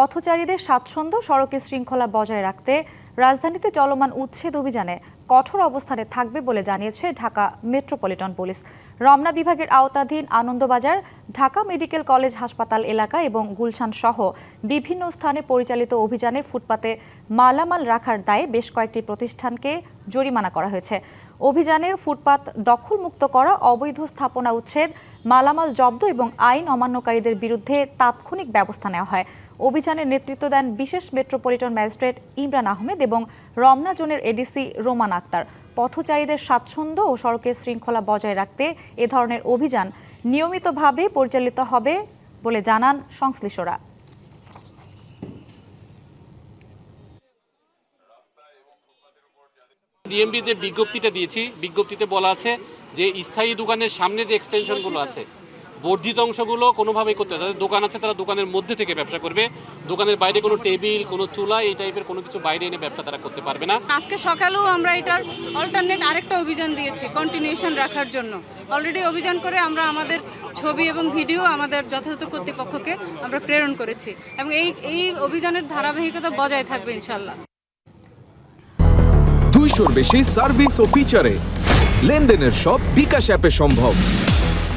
পথচারীদের স্বাচ্ছন্দ্য সড়কে শৃঙ্খলা বজায় রাখতে রাজধানীতে চলমান উচ্ছেদ অভিযানে কঠোর অবস্থানে থাকবে বলে জানিয়েছে ঢাকা মেট্রোপলিটন পুলিশ। রমনা বিভাগের আওতাধীন আনন্দবাজার, ঢাকা মেডিকেল কলেজ হাসপাতাল এলাকা এবং গুলশান সহ বিভিন্ন স্থানে পরিচালিত অভিযানে ফুটপাতে মালামাল রাখার দায়ে বেশ কয়েকটি প্রতিষ্ঠানকে জরিমানা করা হয়েছে। অভিযানে ফুটপাত দখলমুক্ত করা, অবৈধ স্থাপনা উচ্ছেদ, মালামাল জব্দ এবং আইন অমান্যকারীদের বিরুদ্ধে তাৎক্ষণিক ব্যবস্থা নেওয়া হয়। অভিযানের নেতৃত্ব দেন বিশেষ মেট্রোপলিটন ম্যাজিস্ট্রেট ইমরান আহমেদ এবং রমনা জোনের এডিসি রোমান আক্তার। পথচারীদের স্বাচ্ছন্দ্য ও সড়কের শৃঙ্খলা বজায় রাখতে এ ধরনের অভিযান নিয়মিতভাবে পরিচালিত হবে বলে জানান সংশ্লিষ্টরা। ডিএমডি যে বিজ্ঞপ্তিটা দিয়েছি, বিজ্ঞপ্তিতে বলা আছে যে স্থায়ী দোকানের সামনে যে এক্সটেনশনগুলো আছে, বর্ধিত অংশগুলো কোনোভাবেই করতে হবে। যাদের দোকান আছে তারা দোকানের মধ্যে থেকে ব্যবসা করবে, দোকানের বাইরে কোনো টেবিল, কোনো চুলা এই টাইপের কোনো কিছু বাইরে এনে ব্যবসা তারা করতে পারবে না। আজকে সকালেও আমরা এটার অল্টারনেট আরেকটা অভিযান দিয়েছি কন্টিনিউশন রাখার জন্য। অলরেডি অভিযান করে আমরা আমাদের ছবি এবং ভিডিও আমাদের যথাযথ কর্তৃপক্ষকে আমরা প্রেরণ করেছি এবং এই অভিযানের ধারাবাহিকতা বজায় থাকবে ইনশাল্লাহ। 200-র বেশি সার্ভিস ও ফিচারে লেনদেনের সব বিকাশ অ্যাপে সম্ভব।